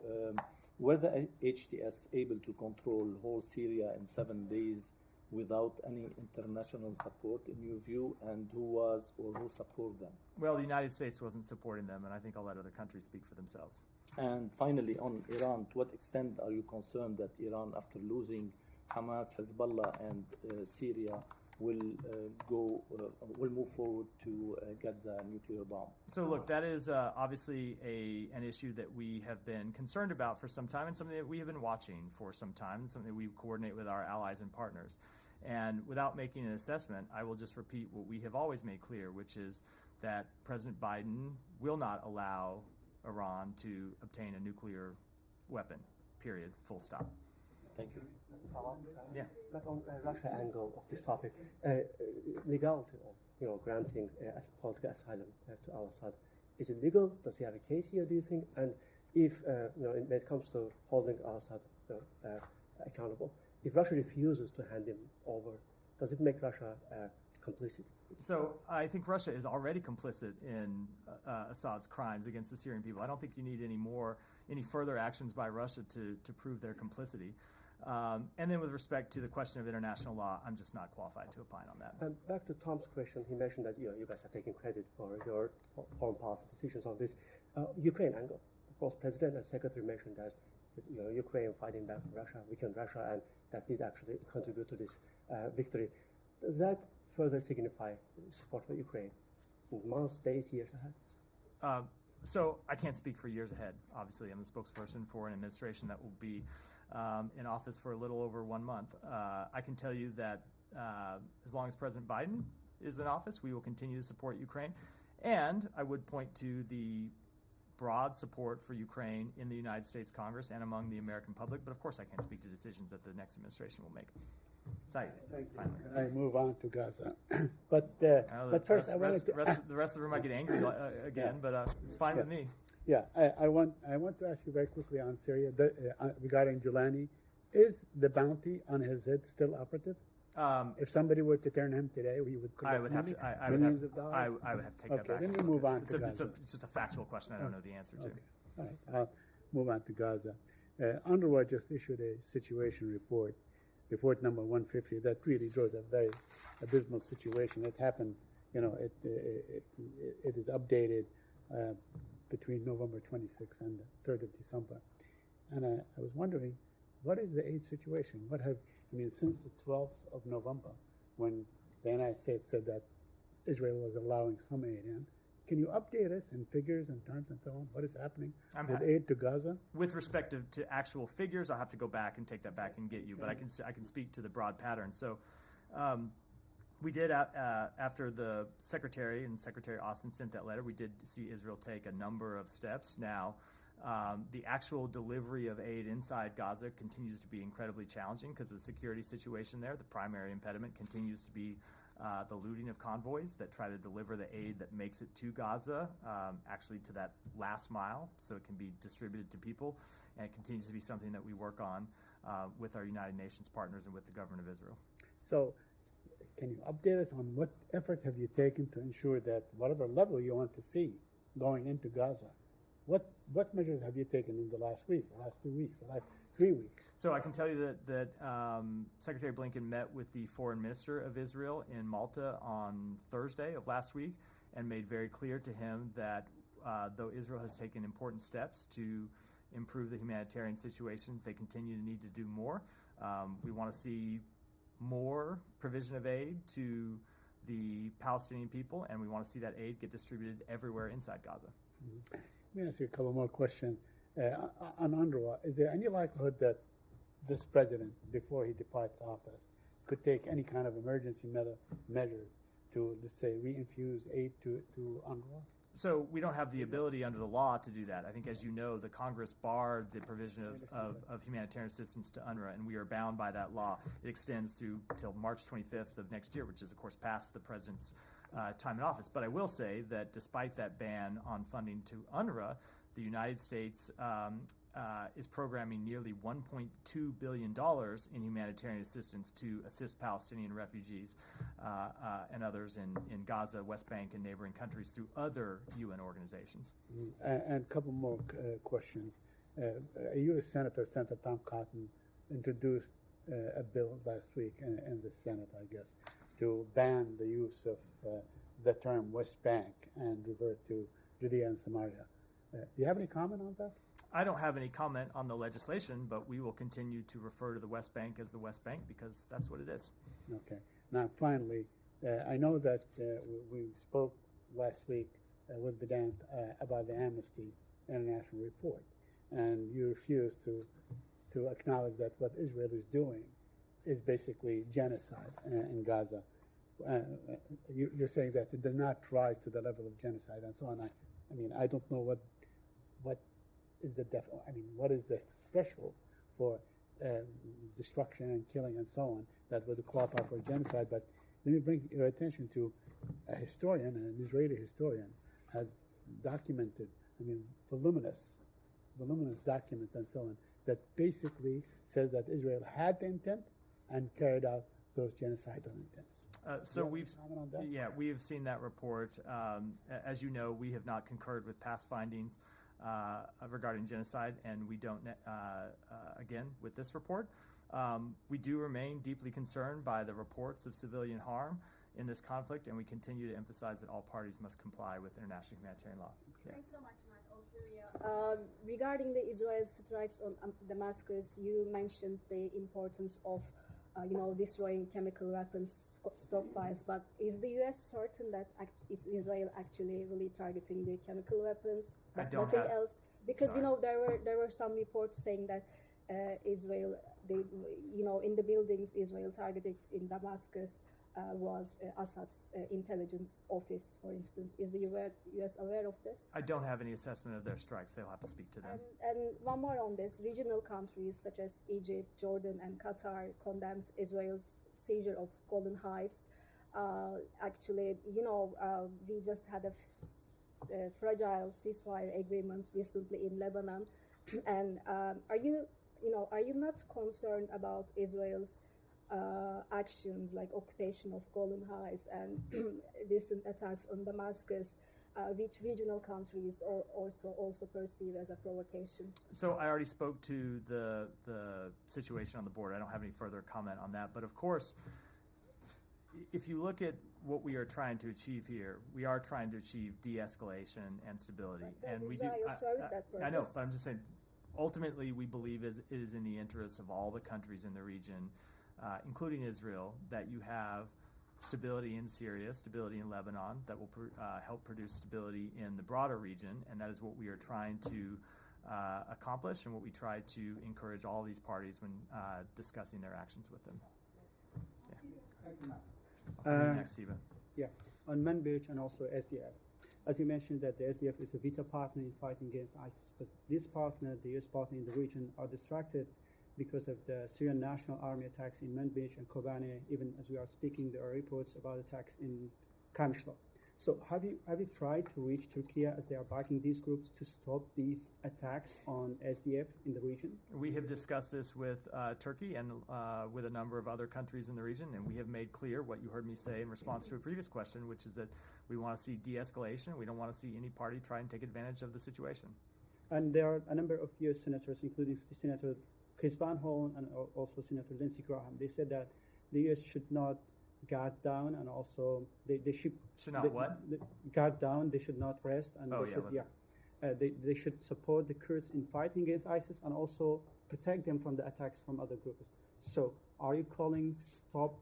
Were the HTS able to control whole Syria in 7 days without any international support, in your view, and who was or who supported them? Well, the United States wasn't supporting them, and I think I'll let other countries speak for themselves. And finally, on Iran, to what extent are you concerned that Iran, after losing Hamas, Hezbollah, and Syria, will move forward to get the nuclear bomb? So look, that is obviously an issue that we have been concerned about for some time, and something that we have been watching for some time, and something that we coordinate with our allies and partners. And without making an assessment, I will just repeat what we have always made clear, which is that President Biden will not allow Iran to obtain a nuclear weapon, period, full stop. Thank you. Yeah. But on Russia angle of this topic, legality of granting political asylum to al-Assad, is it legal? Does he have a case here, do you think? And if when it comes to holding al-Assad accountable, if Russia refuses to hand him over, does it make Russia complicit? So I think Russia is already complicit in Assad's crimes against the Syrian people. I don't think you need any further actions by Russia to prove their complicity. And then with respect to the question of international law, I'm just not qualified to opine on that. And back to Tom's question, he mentioned that you guys are taking credit for your foreign policy decisions on this. Ukraine angle, both President and Secretary mentioned that Ukraine fighting back Russia, weakened Russia, and that did actually contribute to this victory. Does that further signify support for Ukraine in months, days, years ahead? So I can't speak for years ahead. Obviously, I'm the spokesperson for an administration that will be in office for a little over 1 month. I can tell you that as long as President Biden is in office, we will continue to support Ukraine. And I would point to the broad support for Ukraine in the United States Congress and among the American public. But of course, I can't speak to decisions that the next administration will make. Saeed, finally. I move on to Gaza. But first, I wanted to... the rest of them might get angry again, but it's fine with me. Yeah, I want to ask you very quickly on Syria regarding Giuliani. Is the bounty on his head still operative? If somebody were to turn him today, we would collect millions of dollars? I would have to take that back. Okay, then we move on to Gaza. It's just a factual question I don't know the answer to. Okay. All right, I'll move on to Gaza. UNRWA just issued a situation report number 150, that really draws a very abysmal situation. It happened, it is updated between November 26th and the 3rd of December. And I was wondering, what is the aid situation? I mean, since the 12th of November, when the United States said that Israel was allowing some aid in, can you update us in figures and terms and so on? What is happening with aid to Gaza? With respect to actual figures, I'll have to go back and take that back and get you, but I can speak to the broad pattern. So we did, after the Secretary and Secretary Austin sent that letter, we did see Israel take a number of steps. Now, the actual delivery of aid inside Gaza continues to be incredibly challenging because of the security situation there. The primary impediment continues to be the looting of convoys that try to deliver the aid that makes it to Gaza, actually to that last mile, so it can be distributed to people. And it continues to be something that we work on with our United Nations partners and with the government of Israel. So can you update us on what effort have you taken to ensure that whatever level you want to see going into Gaza, what measures have you taken in the last week, the last 2 weeks, the last 3 weeks? So I can tell you that Secretary Blinken met with the foreign minister of Israel in Malta on Thursday of last week and made very clear to him that though Israel has taken important steps to improve the humanitarian situation, they continue to need to do more. We want to see more provision of aid to the Palestinian people, and we want to see that aid get distributed everywhere inside Gaza. Mm-hmm. Let me ask you a couple more questions. On UNRWA, is there any likelihood that this president, before he departs office, could take any kind of emergency measure to, let's say, reinfuse aid to UNRWA? So we don't have the ability under the law to do that. I think, as you know, the Congress barred the provision of humanitarian assistance to UNRWA, and we are bound by that law. It extends through till March 25th of next year, which is, of course, past the president's time in office. But I will say that despite that ban on funding to UNRWA, the United States is programming nearly $1.2 billion in humanitarian assistance to assist Palestinian refugees and others in Gaza, West Bank, and neighboring countries through other UN organizations. And a couple more questions. A U.S. Senator, Senator Tom Cotton, introduced a bill last week in the Senate, I guess, to ban the use of the term West Bank and revert to Judea and Samaria. Do you have any comment on that? I don't have any comment on the legislation, but we will continue to refer to the West Bank as the West Bank because that's what it is. Okay. Now, finally, I know that we spoke last week with Vedant about the Amnesty International report, and you refused to acknowledge that what Israel is doing is basically genocide in Gaza. You're saying that it did not rise to the level of genocide and so on. I mean, I don't know what is the what is the threshold for destruction and killing and so on that would qualify for genocide. But let me bring your attention to a historian, an Israeli historian, has documented, voluminous documents and so on, that basically says that Israel had the intent and carried out those genocidal intents. So we have seen that report. As you know, we have not concurred with past findings regarding genocide, and we don't, again, with this report. We do remain deeply concerned by the reports of civilian harm in this conflict, and we continue to emphasize that all parties must comply with international humanitarian law. Yeah. Thanks so much, Matt. Also, regarding the Israel strikes on Damascus, you mentioned the importance of destroying chemical weapons stockpiles, but is the U.S. certain that is Israel actually really targeting the chemical weapons, but nothing else? Because there were some reports saying that Israel, in the buildings Israel targeted in Damascus was Assad's intelligence office, for instance. Is the U.S. aware of this? I don't have any assessment of their strikes. They'll have to speak to them. And one more on this. Regional countries such as Egypt, Jordan, and Qatar condemned Israel's seizure of Golden Heights. Actually, we just had a fragile ceasefire agreement recently in Lebanon. And are you not concerned about Israel's actions like occupation of Golan Heights and recent attacks on Damascus, which regional countries also perceive as a provocation? So I already spoke to the situation on the border. I don't have any further comment on that. But of course, if you look at what we are trying to achieve here, we are trying to achieve de-escalation and stability. And we do. I know, but I'm just saying. Ultimately, we believe it is in the interests of all the countries in the region including Israel, that you have stability in Syria, stability in Lebanon, that will help produce stability in the broader region, and that is what we are trying to accomplish and what we try to encourage all these parties when discussing their actions with them. Next, Eva. Yeah, on Manbij and also SDF. As you mentioned that the SDF is a vital partner in fighting against ISIS, but this partner, the US partner in the region, are distracted because of the Syrian National Army attacks in Manbij and Kobane. Even as we are speaking, there are reports about attacks in Kamishla. So have you tried to reach Turkey as they are backing these groups to stop these attacks on SDF in the region? We have discussed this with Turkey and with a number of other countries in the region, and we have made clear what you heard me say in response to a previous question, which is that we want to see de-escalation. We don't want to see any party try and take advantage of the situation. And there are a number of U.S. senators, including Senator Chris Van Hollen and also Senator Lindsey Graham. They said that the U.S. should not guard down, and also they should not what? Guard down. They should not rest, and they should support the Kurds in fighting against ISIS and also protect them from the attacks from other groups. So, are you calling stop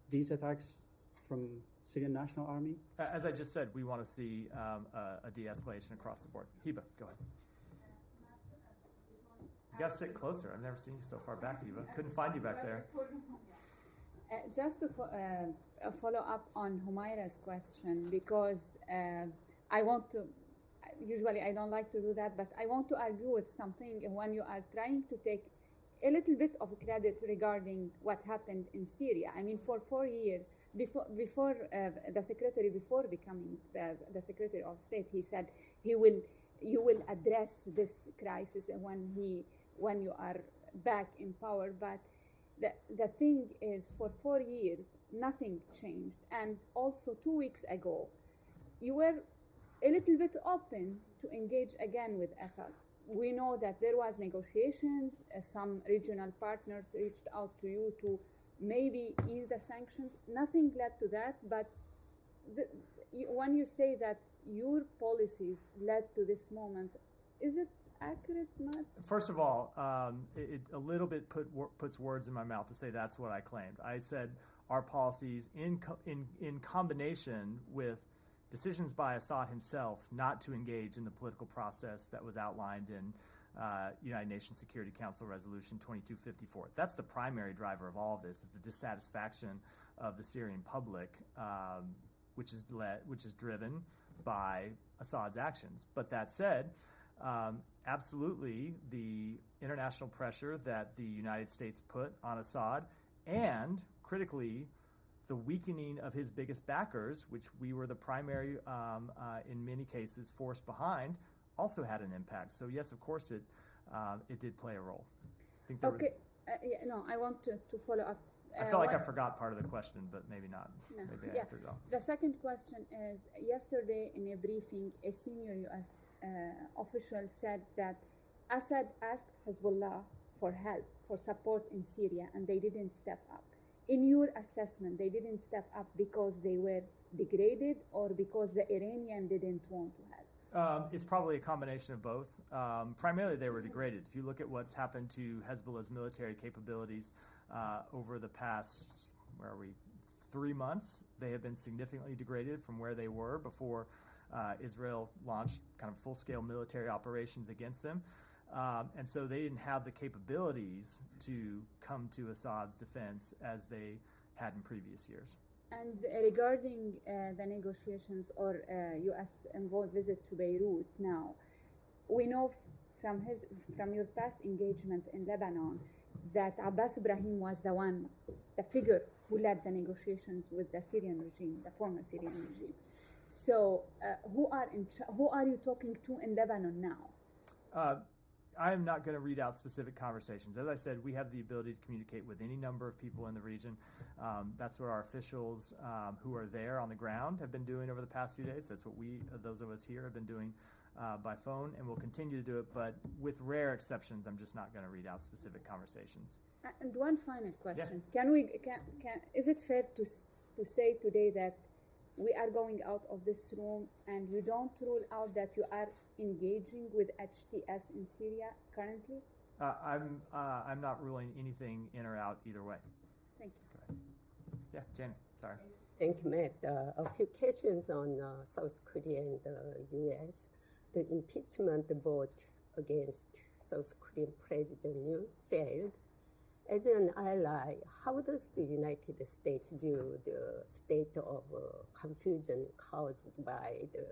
these attacks from Syrian National Army? As I just said, we want to see a de-escalation across the board. Hiba, go ahead. You got to sit closer. I've never seen you so far back, Hiba. Couldn't find you back there. Just to follow up on Humaira's question, because I want to, usually I don't like to do that, but I want to argue with something when you are trying to take a little bit of credit regarding what happened in Syria. I mean, for 4 years, before the secretary, before becoming the Secretary of State, he said you will address this crisis when you are back in power, but the thing is, for 4 years, nothing changed. And also 2 weeks ago, you were a little bit open to engage again with Assad. We know that there was negotiations. Some regional partners reached out to you to maybe ease the sanctions. Nothing led to that, but when you say that your policies led to this moment, is it accurate, Matt? First of all, it a little bit puts words in my mouth to say that's what I claimed. I said our policies in combination with decisions by Assad himself not to engage in the political process that was outlined in United Nations Security Council Resolution 2254. That's the primary driver of all of this, is the dissatisfaction of the Syrian public, which is driven by Assad's actions. But that said, absolutely, the international pressure that the United States put on Assad, and critically, the weakening of his biggest backers, which we were the primary, in many cases, force behind, also had an impact. So yes, of course, it did play a role. I want to follow up. I felt like I forgot part of the question, but maybe not. No. Maybe I answered it all. The second question is, yesterday in a briefing, a senior U.S. Official said that Assad asked Hezbollah for help, for support in Syria, and they didn't step up. In your assessment, they didn't step up because they were degraded or because the Iranian didn't want to help? It's probably a combination of both. Primarily, they were degraded. If you look at what's happened to Hezbollah's military capabilities over the past, 3 months, they have been significantly degraded from where they were before Israel launched kind of full-scale military operations against them. And so they didn't have the capabilities to come to Assad's defense as they had in previous years. And regarding the negotiations or U.S. involved visit to Beirut now, we know from your past engagement in Lebanon that Abbas Ibrahim was the figure who led the negotiations with the Syrian regime, the former Syrian regime. So who are you talking to in Lebanon now? I am not going to read out specific conversations. As I said, we have the ability to communicate with any number of people in the region. That's what our officials who are there on the ground have been doing over the past few days. That's what those of us here, have been doing by phone, and we'll continue to do it. But with rare exceptions, I'm just not going to read out specific conversations. And one final question: Yeah. Is it fair to say today that we are going out of this room, and you don't rule out that you are engaging with HTS in Syria currently? I'm not ruling anything in or out either way. Thank you. Yeah, Janet, sorry. Thank you, Matt. A few questions on South Korea and the U.S. The impeachment vote against South Korean President Yoon failed. As an ally, how does the United States view the state of confusion caused by the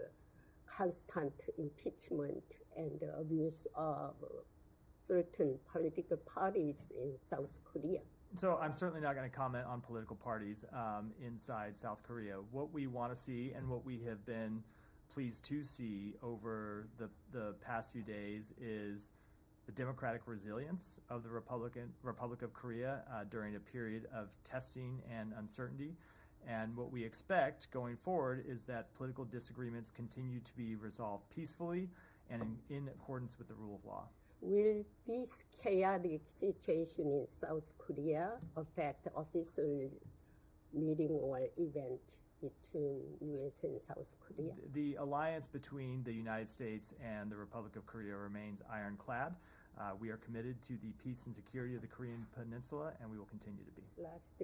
constant impeachment and the abuse of certain political parties in South Korea? So I'm certainly not going to comment on political parties inside South Korea. What we want to see and what we have been pleased to see over the past few days is the democratic resilience of the Republic of Korea during a period of testing and uncertainty. And what we expect going forward is that political disagreements continue to be resolved peacefully and in accordance with the rule of law. Will this chaotic situation in South Korea affect official meeting or event between U.S. and South Korea? The alliance between the United States and the Republic of Korea remains ironclad. We are committed to the peace and security of the Korean Peninsula, and we will continue to be. Last,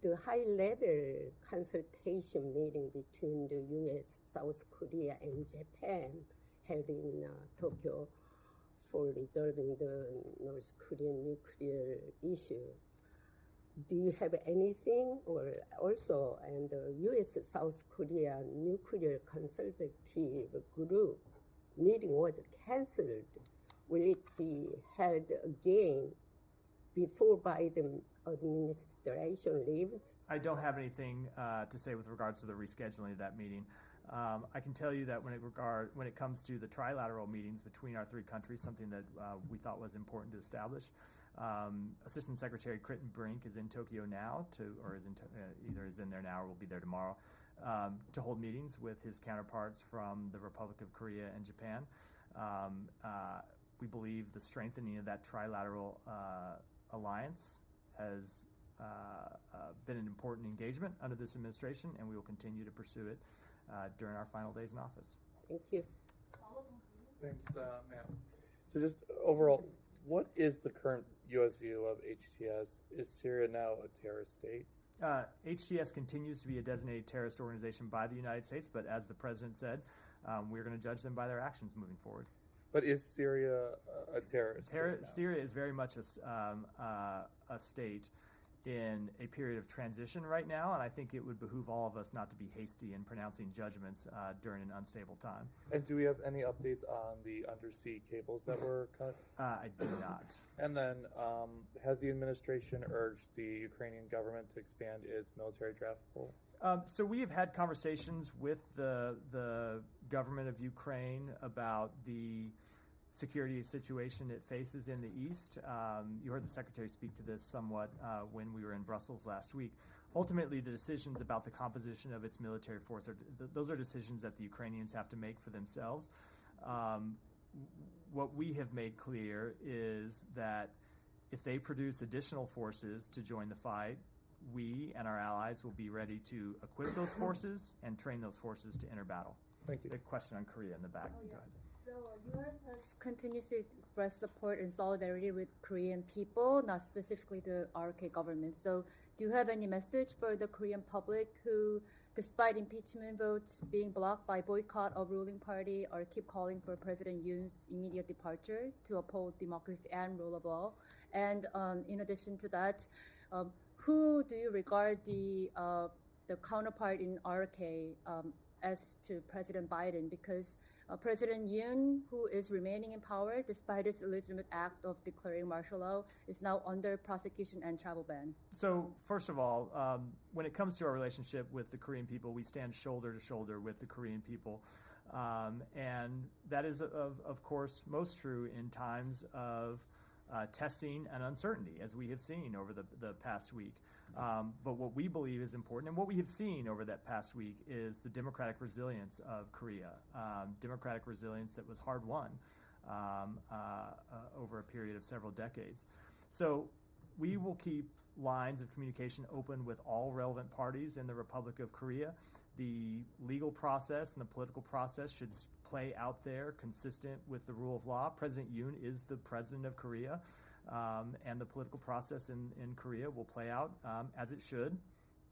the high-level consultation meeting between the U.S., South Korea, and Japan held in Tokyo for resolving the North Korean nuclear issue. Do you have anything, or also, and the U.S.-South Korea nuclear consultative group meeting was canceled? Will it be held again before Biden administration leaves? I don't have anything to say with regards to the rescheduling of that meeting. I can tell you that when it comes to the trilateral meetings between our three countries, something that we thought was important to establish, Assistant Secretary Critton Brink is in Tokyo now, either is in there now or will be there tomorrow, to hold meetings with his counterparts from the Republic of Korea and Japan. We believe the strengthening of that trilateral alliance has been an important engagement under this administration, and we will continue to pursue it during our final days in office. Thank you. Thanks, Matt. So just overall, what is the current U.S. view of HTS? Is Syria now a terrorist state? HTS continues to be a designated terrorist organization by the United States, but as the President said, we're going to judge them by their actions moving forward. But is Syria a terrorist state now? Syria is very much a state in a period of transition right now, and I think it would behoove all of us not to be hasty in pronouncing judgments during an unstable time. And do we have any updates on the undersea cables that were cut? I do not. And then has the administration urged the Ukrainian government to expand its military draft pool? So we have had conversations with the government of Ukraine about the security situation it faces in the east. You heard the Secretary speak to this somewhat when we were in Brussels last week. Ultimately, the decisions about the composition of its military force, those are decisions that the Ukrainians have to make for themselves. What we have made clear is that if they produce additional forces to join the fight, we and our allies will be ready to equip those forces and train those forces to enter battle. Thank you. The question on Korea in the back. Oh, yeah. Go ahead. So U.S. has continuously expressed support and solidarity with Korean people, not specifically the RK government. So do you have any message for the Korean public who, despite impeachment votes being blocked by boycott of ruling party, are keep calling for President Yoon's immediate departure to uphold democracy and rule of law? And in addition to that, who do you regard the counterpart in RK as to President Biden? Because President Yoon, who is remaining in power despite his illegitimate act of declaring martial law, is now under prosecution and travel ban. So first of all, when it comes to our relationship with the Korean people, we stand shoulder to shoulder with the Korean people. And that is, of course, most true in times of testing and uncertainty, as we have seen over the past week. But what we believe is important, and what we have seen over that past week, is the democratic resilience of Korea, democratic resilience that was hard-won over a period of several decades. So we will keep lines of communication open with all relevant parties in the Republic of Korea. The legal process and the political process should play out there consistent with the rule of law. President Yoon is the president of Korea. and the political process in Korea will play out as it should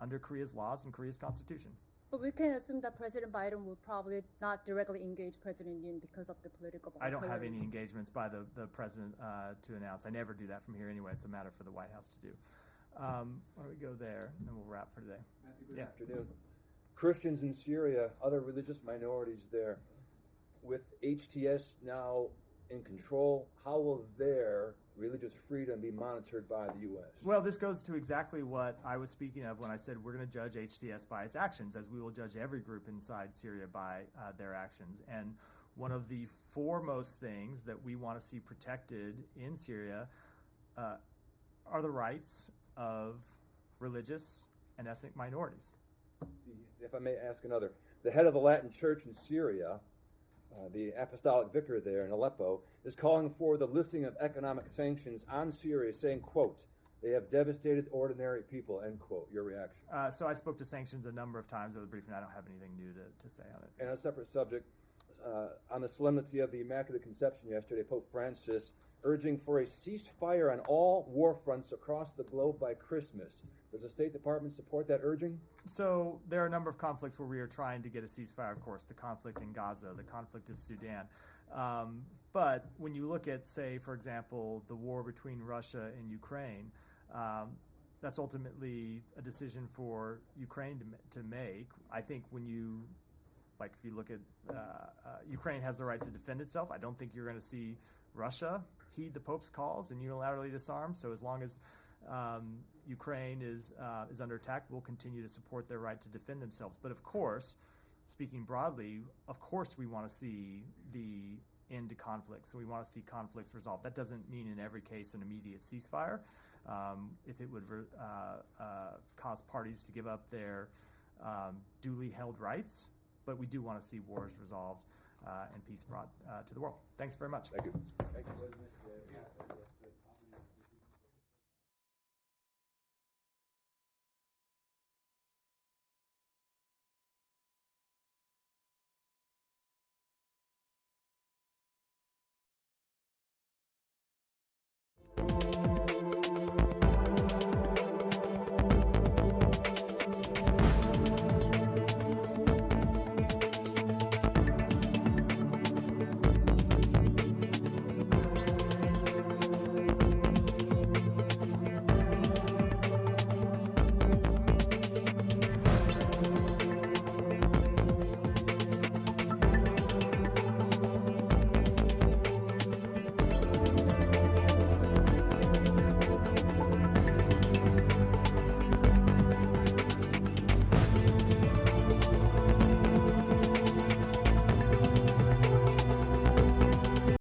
under Korea's laws and Korea's constitution. But we can assume that President Biden will probably not directly engage President Yoon because of the political I don't have volatility. any engagements by the president to announce. I never do that from here anyway. It's a matter for the White House to do. Why don't we go there, and then we'll wrap for today. Matthew, good afternoon. Christians in Syria, other religious minorities there, with HTS now in control, how will their religious freedom be monitored by the U.S.? Well, this goes to exactly what I was speaking of when I said we're going to judge HTS by its actions, as we will judge every group inside Syria by their actions. And one of the foremost things that we want to see protected in Syria are the rights of religious and ethnic minorities. If I may ask another, the head of the Latin Church in Syria, the apostolic vicar there in Aleppo, is calling for the lifting of economic sanctions on Syria, saying, quote, they have devastated ordinary people, end quote. Your reaction? So I spoke to sanctions a number of times over the briefing. I don't have anything new to say on it. And on a separate subject, on the solemnity of the Immaculate Conception yesterday, Pope Francis urging for a ceasefire on all war fronts across the globe by Christmas. Does the State Department support that urging? So there are a number of conflicts where we are trying to get a ceasefire, of course, the conflict in Gaza, the conflict of Sudan. But when you look at, say, for example, the war between Russia and Ukraine, that's ultimately a decision for Ukraine to make. I think when you, like if you look at, Ukraine has the right to defend itself. I don't think you're going to see Russia heed the Pope's calls and unilaterally disarm. So as long as Ukraine is under attack, we'll continue to support their right to defend themselves. But of course, speaking broadly, of course we want to see the end to conflicts. So we want to see conflicts resolved. That doesn't mean in every case an immediate ceasefire. If it would cause parties to give up their duly held rights, but we do want to see wars resolved and peace brought to the world. Thanks very much. Thank you. Thank you.